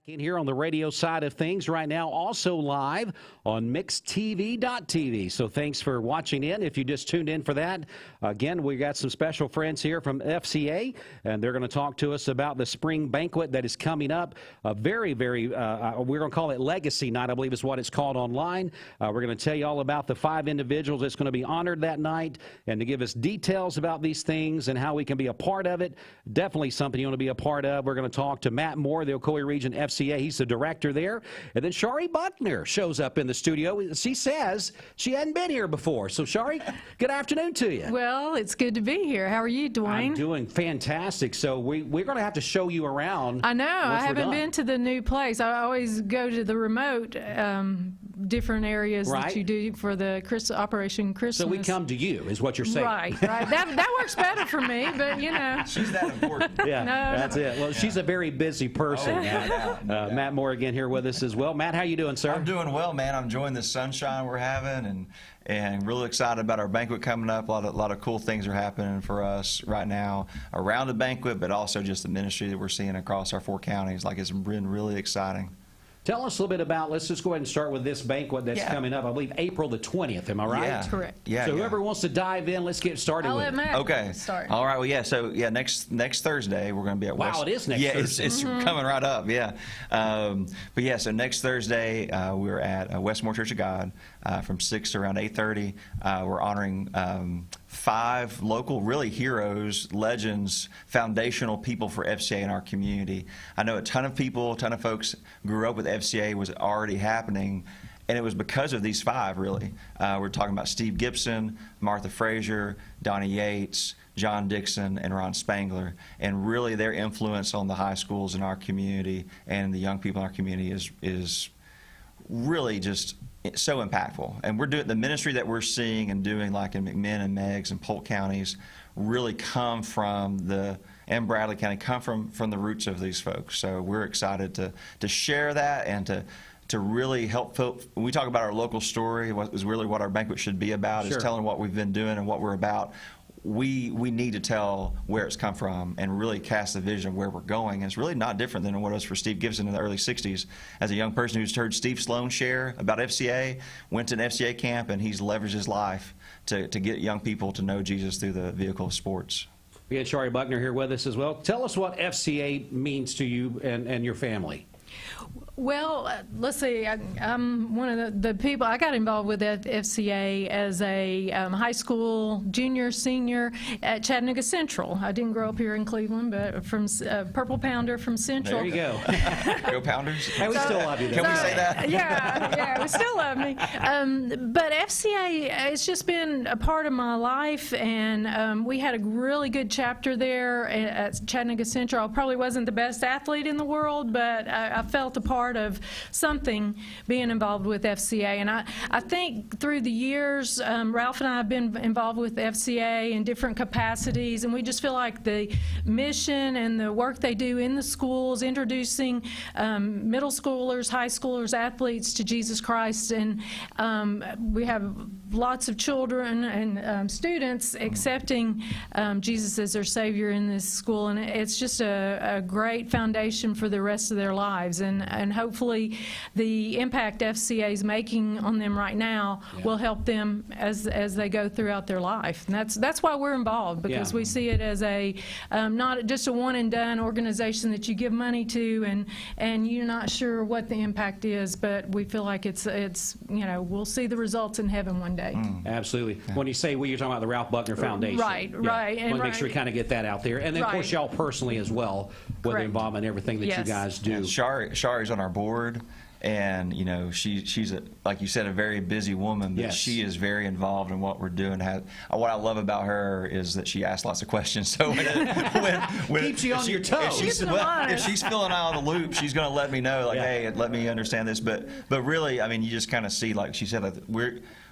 In here on the radio side of things right now, also live on mixedtv.tv. So thanks for watching in. If you just tuned in for that, again, we got some special friends here from FCA, and they're going to talk to us about the spring banquet that is coming up. A very, we're going to call it Legacy Night, I believe is what it's called online. We're going to tell you all about the 5 individuals that's going to be honored that night, and to give us details about these things and how we can be a part of it. Definitely something you want to be a part of. We're going to talk to Matt Moore, the Ocoee Region FCA. He's the director there. And then Charie Butner shows up in the studio. She says she hadn't been here before. So, Charie, good afternoon to you. Well, it's good to be here. How are you, Dwayne? I'm doing fantastic. So we're going to have to show you around. I know. I haven't been to the new place. I always go to the remote different areas that you do for the Operation Christmas. So we come to you, is what you're saying. Right. That works better for me, but, you know. She's that important. Yeah, that's it. Well, she's a very busy person. Matt Moore again here with us as well. Matt, how you doing, sir? I'm doing well, man. I'm enjoying the sunshine we're having, and really excited about our banquet coming up. A lot of cool things are happening for us right now around the banquet, but also just the ministry that we're seeing across our 4 counties. Like, it's been really exciting. Tell us a little bit about, let's just go ahead and start with this banquet that's coming up, I believe April the 20th, am I right? Yeah. Correct. Yeah, so whoever wants to dive in, let's get started with it. Okay. Start. All right, well, yeah, so, next Thursday, we're going to be at West. Wow, it is next Thursday. Yeah, it's coming right up, yeah. But, yeah, so next Thursday, we're at Westmore Church of God from 6 to around 8:30. We're honoring 5 local, really heroes, legends, foundational people for FCA in our community. I know a ton of folks grew up with FCA, was already happening, and it was because of these 5, really. We're talking about Steve Gibson, Martha Frazier, Donnie Yates, John Dixon, and Ron Spangler, and really their influence on the high schools in our community and the young people in our community is really just so impactful. And we're doing the ministry that we're seeing and doing, like in McMinn and Meigs and Polk counties, really come from and Bradley County, come from the roots of these folks. So we're excited to share that and to really help folks. When we talk about our local story, what is really what our banquet should be about, is telling what we've been doing and what we're about. We need to tell where it's come from and really cast the vision of where we're going. And it's really not different than what it was for Steve Gibson in the early 60s. As a young person who's heard Steve Sloan share about FCA, went to an FCA camp, and he's leveraged his life to get young people to know Jesus through the vehicle of sports. We had Charie Butner here with us as well. Tell us what FCA means to you and your family. Well, let's see. I'm one of the people. I got involved with FCA as a high school junior, senior at Chattanooga Central. I didn't grow up here in Cleveland, but from Purple Pounder from Central. There you go. Go Pounders. Hey, we still love you. Can we say that? Yeah, we still love me. But FCA, it's just been a part of my life, and we had a really good chapter there at Chattanooga Central. I probably wasn't the best athlete in the world, but I felt a part of something being involved with FCA. And I think through the years, Ralph and I have been involved with FCA in different capacities, and we just feel like the mission and the work they do in the schools, introducing middle schoolers, high schoolers, athletes to Jesus Christ, and we have lots of children and students accepting Jesus as their Savior in this school, and it's just a great foundation for the rest of their lives. And hopefully the impact FCA is making on them right now will help them as they go throughout their life. And that's why we're involved, because we see it as a not just a one and done organization that you give money to and you're not sure what the impact is, but we feel like it's we'll see the results in heaven one day. Absolutely. When you say you're talking about the Ralph Butner Foundation. Right. I want to make sure we kind of get that out there. And then, of course, y'all personally as well, with the involvement and everything that you guys do. Charie's on our board, and she's like you said, a very busy woman, but she is very involved in what we're doing. What I love about her is that she asks lots of questions. So when keeps you on your toes. If she's filling out the loop, she's going to let me know, like, hey, let me understand this. But really, I mean, you just kind of see, like she said, like,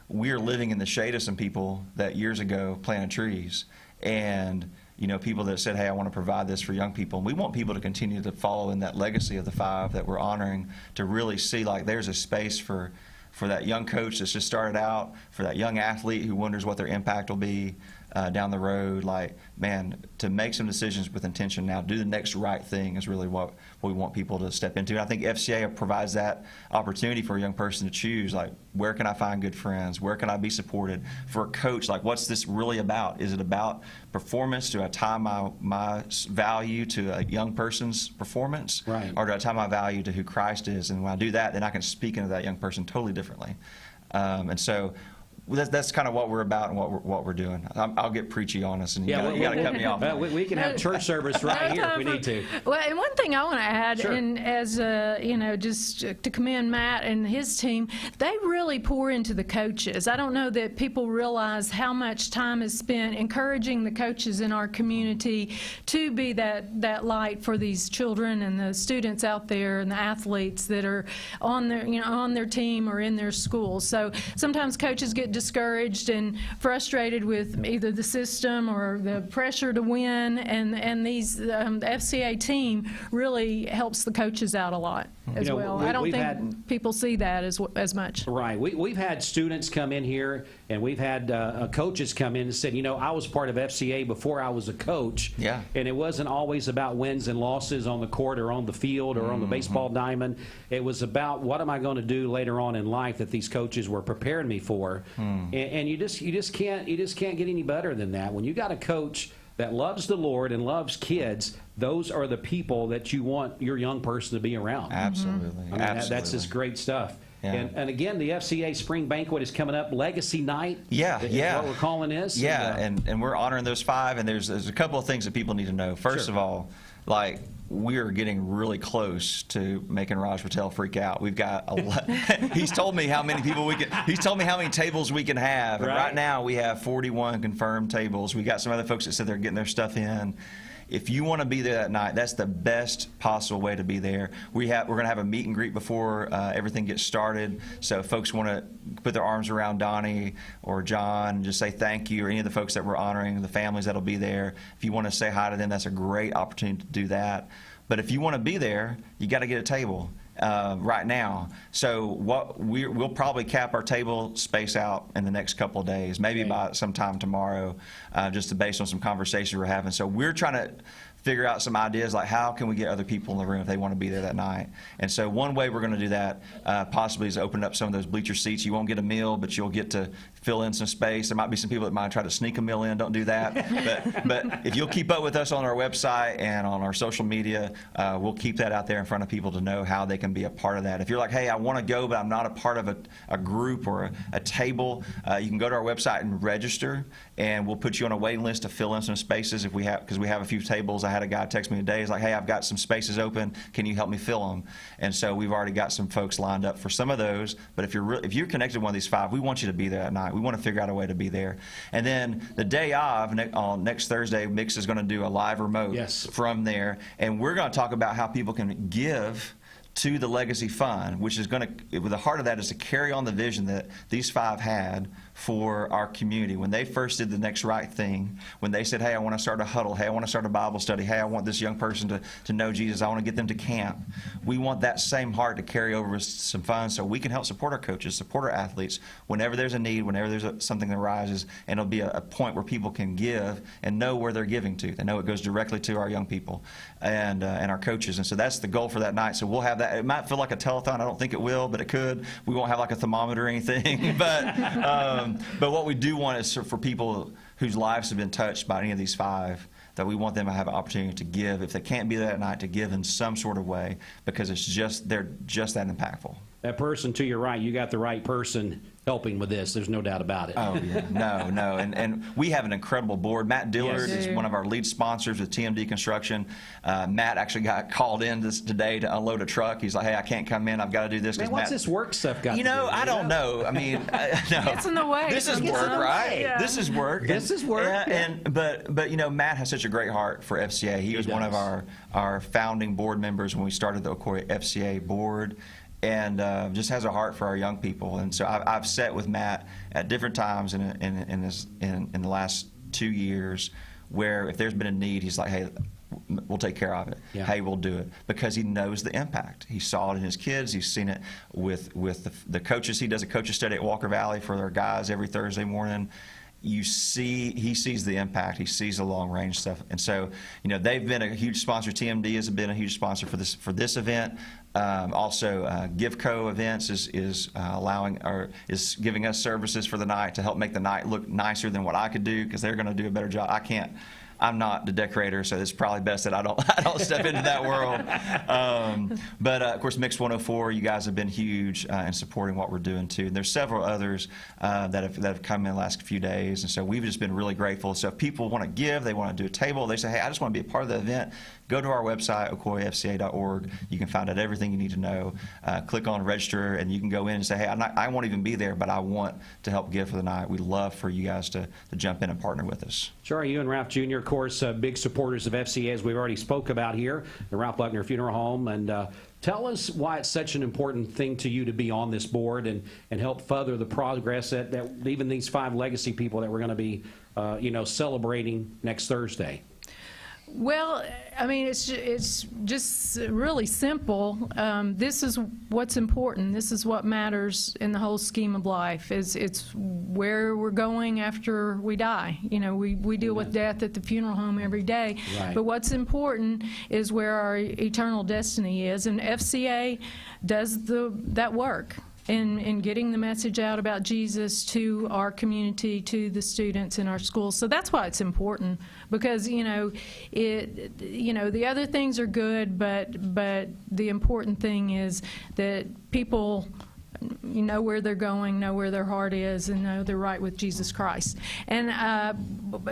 we're living in the shade of some people that years ago planted trees, and people that said, hey, I want to provide this for young people. And we want people to continue to follow in that legacy of the 5 that we're honoring, to really see, like, there's a space for that young coach that's just started out, for that young athlete who wonders what their impact will be, down the road, like, man, to make some decisions with intention now, do the next right thing is really what we want people to step into. And I think FCA provides that opportunity for a young person to choose, like, where can I find good friends? Where can I be supported? For a coach, like, what's this really about? Is it about performance? Do I tie my value to a young person's performance? Right. Or do I tie my value to who Christ is? And when I do that, then I can speak into that young person totally differently. And so that's kind of what we're about and what we're doing. I'll get preachy on us, and you got to cut me off. We can have church service right here if we need to. Well, and one thing I want to add, Sure. and as just to commend Matt and his team, they really pour into the coaches. I don't know that people realize how much time is spent encouraging the coaches in our community to be that light for these children and the students out there and the athletes that are on their team or in their schools. So sometimes coaches get discouraged and frustrated with either the system or the pressure to win, and the FCA team really helps the coaches out a lot as well. I don't think people see that as much. Right. We've had students come in here, and we've had coaches come in and said, I was part of FCA before I was a coach. Yeah. And it wasn't always about wins and losses on the court or on the field or on the baseball diamond. It was about what am I going to do later on in life that these coaches were preparing me for. And you just can't get any better than that. When you got a coach that loves the Lord and loves kids, those are the people that you want your young person to be around. Absolutely. I mean, Absolutely. that's just great stuff. Yeah. And again, the FCA Spring Banquet is coming up. Legacy Night is what we're calling this. Yeah, and we're honoring those 5, and there's a couple of things that people need to know. First of all, like, we're getting really close to making Raj Patel freak out. We've got a lot. He's told me how many people he's told me how many tables we can have. And right now we have 41 confirmed tables. We got some other folks that said they're getting their stuff in. If you want to be there that night, that's the best possible way to be there. We're going to have a meet and greet before everything gets started. So if folks want to put their arms around Donnie or John and just say thank you, or any of the folks that we're honoring, the families that'll be there, if you want to say hi to them, that's a great opportunity to do that. But if you want to be there, you got to get a table right now. So we'll probably cap our table space out in the next couple of days, maybe by sometime tomorrow, just based on some conversations we're having. So we're trying to figure out some ideas, like how can we get other people in the room if they want to be there that night. And so one way we're going to do that possibly is open up some of those bleacher seats. You won't get a meal, but you'll get to fill in some space. There might be some people that might try to sneak a meal in. Don't do that. But if you'll keep up with us on our website and on our social media, we'll keep that out there in front of people to know how they can be a part of that. If you're like, hey, I want to go, but I'm not a part of a group or a table, you can go to our website and register, and we'll put you on a waiting list to fill in some spaces because we have a few tables. I had a guy text me today. He's like, hey, I've got some spaces open. Can you help me fill them? And so we've already got some folks lined up for some of those. But if you're connected to one of these 5, we want you to be there that night. We want to figure out a way to be there. And then the day of, on next Thursday, Mix is going to do a live remote from there. And we're going to talk about how people can give to the Legacy Fund, which is going to, the heart of that is to carry on the vision that these 5 had for our community. When they first did the next right thing, when they said, hey, I want to start a huddle, hey, I want to start a Bible study, hey, I want this young person to know Jesus, I want to get them to camp. We want that same heart to carry over with some funds so we can help support our coaches, support our athletes, whenever there's a need, whenever there's something that arises, and it'll be a point where people can give and know where they're giving to. They know it goes directly to our young people and our coaches. And so that's the goal for that night. So we'll have that. It might feel like a telethon. I don't think it will, but it could. We won't have like a thermometer or anything. But what we do want is for people whose lives have been touched by any of these 5, that we want them to have an opportunity to give, if they can't be there that night, to give in some sort of way, because they're just that impactful. That person to your right, you got the right person helping with this. There's no doubt about it. Oh, yeah. No. And we have an incredible board. Matt Dillard is one of our lead sponsors with TMD Construction. Matt actually got called in today to unload a truck. He's like, hey, I can't come in. I've got to do this. Man, what's this work stuff got to do? I don't know. I mean, no. It's in the way. This is work, right? Yeah. This is work. This is work. Yeah, but Matt has such a great heart for FCA. He was one of our founding board members when we started the Ocoee FCA board. And just has a heart for our young people. And so I've sat with Matt at different times in the last 2 years where if there's been a need, he's like, hey, we'll take care of it. Yeah. Hey, we'll do it. Because he knows the impact. He saw it in his kids. He's seen it with the coaches. He does a coaches study at Walker Valley for their guys every Thursday morning. he sees the impact, he sees the long range stuff, and so they've been a huge sponsor. TMD has been a huge sponsor for this event. Also, GiveCo Events is giving us services for the night to help make the night look nicer than what I could do, because they're going to do a better job. I'm not the decorator, so it's probably best that I don't step into that world. But of course, Mix 104, you guys have been huge in supporting what we're doing too. And there's several others that have come in the last few days, and so we've just been really grateful. So if people want to give, they want to do a table, they say, hey, I just want to be a part of the event. Go to our website, ocoyfca.org. You can find out everything you need to know. Click on register, and you can go in and say, hey, I won't even be there, but I want to help give for the night. We'd love for you guys to jump in and partner with us. Sure. You and Ralph Jr., of course, big supporters of FCA, as we've already spoke about here, the Ralph Butner Funeral Home. And tell us why it's such an important thing to you to be on this board and help further the progress that even these 5 legacy people that we're going to be celebrating next Thursday. Well, I mean, it's just really simple. This is what's important. This is what matters in the whole scheme of life. It's where we're going after we die. We deal with death at the funeral home every day. Right. But what's important is where our eternal destiny is, and FCA does that work in getting the message out about Jesus to our community, to the students in our schools. So that's why it's important, because the other things are good, but the important thing is that people know where they're going, know where their heart is, and know they're right with Jesus Christ. And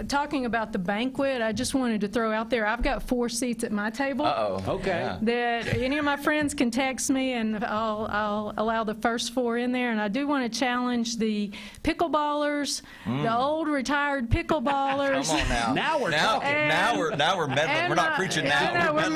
talking about the banquet, I just wanted to throw out there, I've got 4 seats at my table. Okay. Yeah. That any of my friends can text me, and I'll allow the first 4 in there. And I do want to challenge the pickleballers, the old retired pickleballers. Come on now. Now we're talking. Now we're meddling. We're not preaching now. We're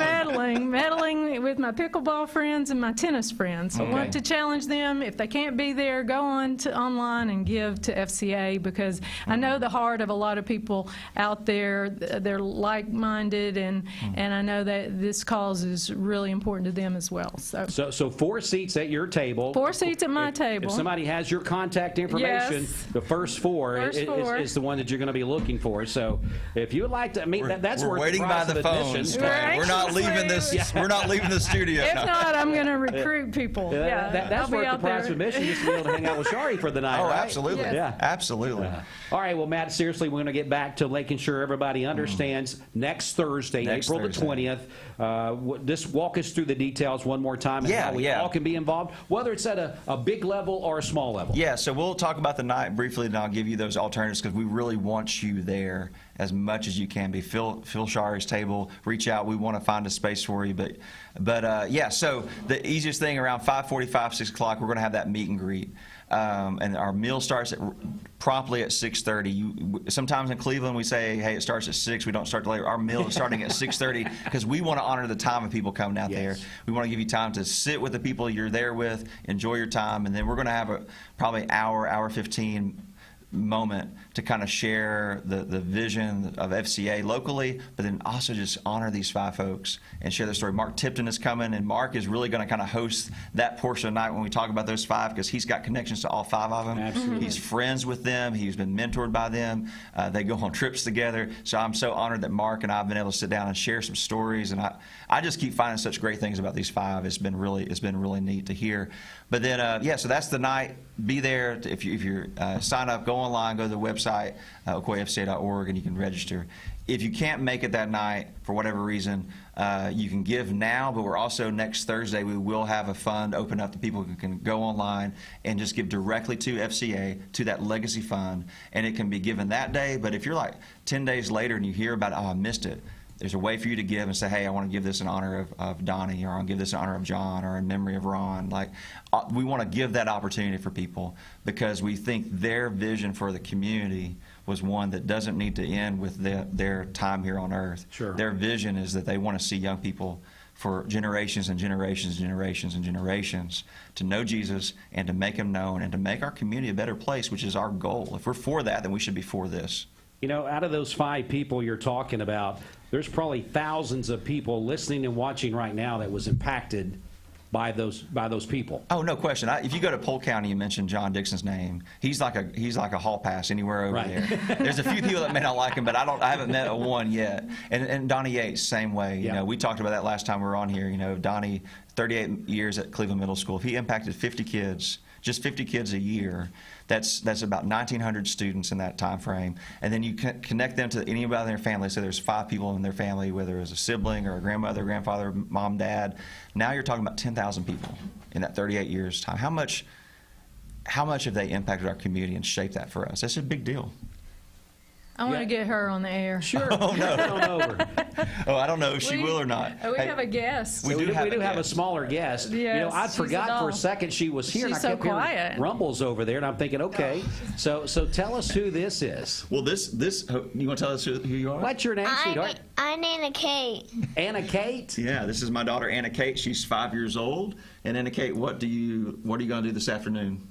meddling with my pickleball friends and my tennis friends. Okay. I want to challenge them. If they can't be there, go online and give to FCA, because I know the heart of a lot of people out there. They're like-minded, and I know that this cause is really important to them as well. So 4 seats at your table. 4 seats at my table. If somebody has your contact information, yes. the first four is the one that you're going to be looking for. So if you would like to, that's we're worth waiting the by price the of phones. admission. We're not leaving this. We're not leaving the studio. If not, I'm going to recruit people. That's I'll be worth the out price there. of admission, just to be able to hang out with Charie for the night. Oh, right? absolutely. Yes. Yeah. Absolutely. All right, well, Matt, seriously, we're going to get back to making sure everybody understands next Thursday, April the 20th. Just walk us through the details one more time and how we all can be involved, whether it's at a big level or a small level. Yeah, so we'll talk about the night briefly, and I'll give you those alternatives, because we really want you there as much as you can be. Fill Charie's table. Reach out. We want to find a space for you. But yeah, so the easiest thing, around 5:45, 6 o'clock, we're going to have that meet and greet. And our meal starts promptly at 6:30. Sometimes in Cleveland we say, hey, it starts at 6. We don't start later. Our meal is starting at 6:30, because we want to honor the time of people coming out there. We want to give you time to sit with the people you're there with, enjoy your time, and then we're going to have probably hour 15 moment to kind of share the vision of FCA locally, but then also just honor these 5 folks and share their story. Mark Tipton is coming, and Mark is really going to kind of host that portion of the night when we talk about those 5, because he's got connections to all 5 of them. Absolutely. He's friends with them. He's been mentored by them. They go on trips together. So I'm so honored that Mark and I have been able to sit down and share some stories, and I just keep finding such great things about these 5. It's been really neat to hear. But then so that's the night. Be there. If you're sign up, go online, go to the website, ocoyfca.org, and you can register. If you can't make it that night for whatever reason, you can give now, but we're also, next Thursday, we will have a fund open up to people who can go online and just give directly to FCA, to that legacy fund, and it can be given that day. But if you're like 10 days later and you hear about it, oh, I missed it, there's a way for you to give and say, hey, I want to give this in honor of Donnie, or I want to give this in honor of John, or in memory of Ron. Like, we want to give that opportunity for people, because we think their vision for the community was one that doesn't need to end with their time here on earth. Sure. Their vision is that they want to see young people for generations and generations and generations and generations to know Jesus and to make him known and to make our community a better place, which is our goal. If we're for that, then we should be for this. Out of those 5 people you're talking about, there's probably thousands of people listening and watching right now that was impacted by those people. Oh, no question. If you go to Polk County, you mentioned John Dixon's name. He's like a hall pass anywhere over there. There's a few people that may not like him, but I haven't met one yet. And Donnie Yates, same way. You know, we talked about that last time we were on here. You know, Donnie, 38 years at Cleveland Middle School. If he impacted 50 kids, just 50 kids a year, that's about 1,900 students in that time frame. And then you connect them to anybody in their family. So there's 5 people in their family, whether it's a sibling or a grandmother, grandfather, mom, dad. Now you're talking about 10,000 people in that 38 years time. How much have they impacted our community and shaped that for us? That's a big deal. I want to get her on the air. Sure. Oh, no. Over. Oh, I don't know if she will or not. We have a guest. We do have a smaller guest. Yes, you know, I she's forgot a for a doll. second she was here. She's and I kept so hearing quiet. rumbles over there, and I'm thinking, okay. So tell us who this is. Well, this you want to tell us who you are? What's your name, sweetheart? I'm Anna Kate. Anna Kate. Yeah, this is my daughter Anna Kate. She's 5 years old. And Anna Kate, what are you going to do this afternoon?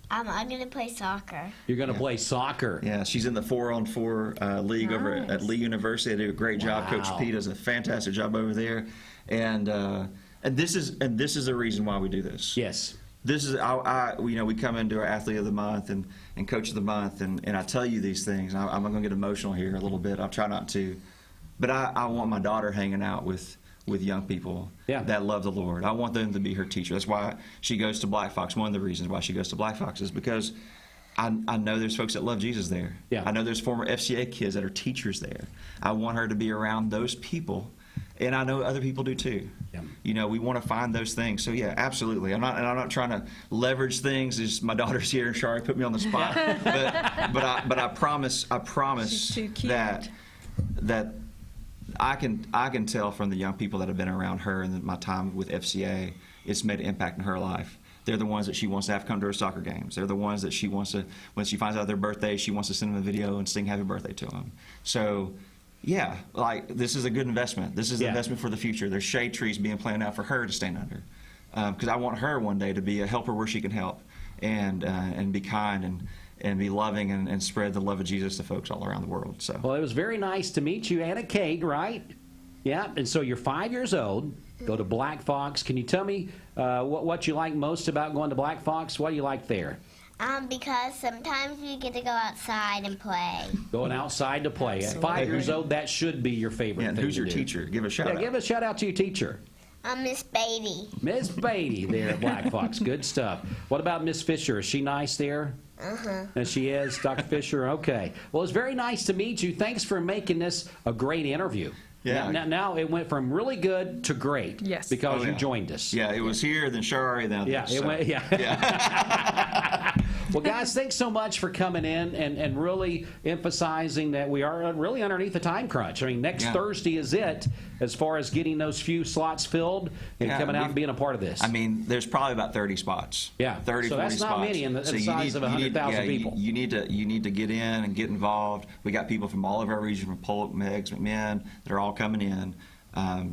I'm going to play soccer. You're going to play soccer. Yeah, she's in the 4-on-4 league over at Lee University. They do a great job. Wow. Coach Pete does a fantastic job over there. And this is the reason why we do this. Yes. This is we come into our athlete of the month and coach of the month, and I tell you these things. I'm going to get emotional here a little bit. I'll try not to, but I want my daughter hanging out with young people that love the Lord. I want them to be her teacher. That's why she goes to Black Fox. One of the reasons why she goes to Black Fox is because I know there's folks that love Jesus there. Yeah. I know there's former FCA kids that are teachers there. I want her to be around those people, and I know other people do too. Yeah. You know, we want to find those things. So yeah, absolutely. I'm not trying to leverage things. It's my daughter's here, and Charie put me on the spot. but I promise She's too cute. that I can tell from the young people that have been around her and my time with FCA, it's made an impact in her life. They're the ones that she wants to have come to her soccer games. They're the ones that she wants to, when she finds out their birthday, she wants to send them a video and sing happy birthday to them. So, yeah, like this is a good investment. This is an investment for the future. There's shade trees being planted out for her to stand under. Because I want her one day to be a helper where she can help and be kind and be loving and spread the love of Jesus to folks all around the world. So. Well, it was very nice to meet you, Anna Kate, right? Yeah, and so you're 5 years old, go to Black Fox. Can you tell me what you like most about going to Black Fox? What do you like there? Because sometimes we get to go outside and play. Going outside to play. At 5 years old, that should be your favorite Yeah, thing and who's to your do. teacher? Give a shout out. Give a shout out to your teacher. Miss Beatty. Miss Beatty there at Black Fox. Good stuff. What about Miss Fisher? Is she nice there? And she is, Dr. Fisher? Okay. Well, it's very nice to meet you. Thanks for making this a great interview. Yeah. Now it went from really good to great. Yes. Because you joined us. Yeah, it was here, then Charie, then Yeah, this, it so. went, Well, guys, thanks so much for coming in and really emphasizing that we are really underneath the time crunch. I mean, next Thursday is it as far as getting those few slots filled and coming out and being a part of this. I mean, there's probably about 30 spots. Yeah. 30, so 40 that's spots. not many in the size of 100,000 people. You need to get in and get involved. We got people from all over our region, from Polk, Meigs, McMinn, that are all coming in.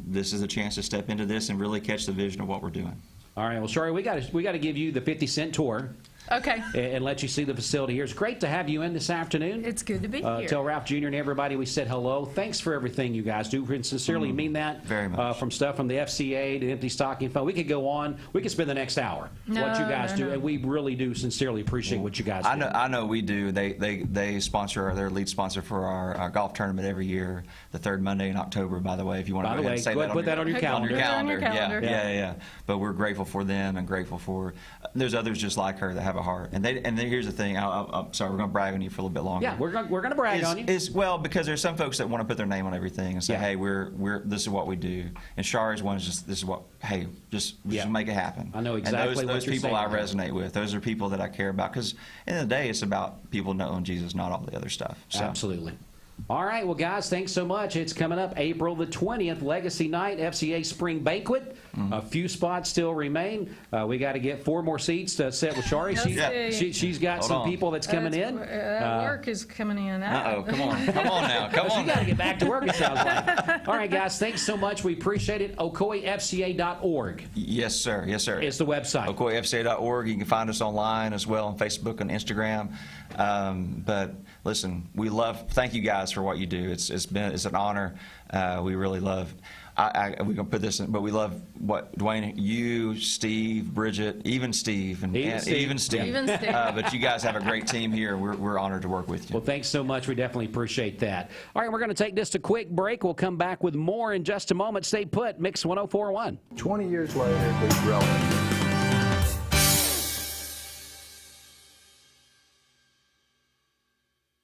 This is a chance to step into this and really catch the vision of what we're doing. All right. Well, Charie, we got to give you the 50-cent tour. Okay. And let you see the facility here. It's great to have you in this afternoon. It's good to be here. Tell Ralph Jr. and everybody we said hello. Thanks for everything you guys do. We sincerely mean that. Very much. From stuff from the FCA to Empty Stocking Fund. We could go on. We could spend the next hour. What you guys do. And we really do sincerely appreciate what you guys do. I know we do. They sponsor, their lead sponsor for our golf tournament every year, the third Monday in October, by the way, if you want to go ahead and say that. Put that on your calendar. Yeah. But we're grateful for them and grateful for, there's others just like her that have a heart. And then here's the thing. I'm sorry, we're going to brag on you for a little bit longer. Yeah, we're going to brag on you. Well, because there's some folks that want to put their name on everything and say, hey, we're this is what we do. And Charie's one is just, this is what, hey, just make it happen. I know exactly and those what you're people saying. I resonate with. Those are people that I care about. Because in the day, it's about people knowing Jesus, not all the other stuff. So. Absolutely. All right, well, guys, thanks so much. It's coming up April the 20th, Legacy Night, FCA Spring Banquet. A few spots still remain. We got to get 4 more seats to set with Charie. She's got Hold some on. people that's coming in. Work is coming in. Uh-oh, come on now. You got to get back to work, it sounds like. All right, guys, thanks so much. We appreciate it. OcoeeFCA.org. Yes, sir. It's the website. OcoeeFCA.org. You can find us online as well on Facebook and Instagram. But listen, thank you guys for what you do. It's an honor. We really love. we're going to put this in, but we love what, Dwayne, you, Steve, Bridget, even Steve. Even Steve. But you guys have a great team here. We're honored to work with you. Well, thanks so much. We definitely appreciate that. All right, we're going to take just a quick break. We'll come back with more in just a moment. Stay put. Mix 104.1. 20 years later, we've grown.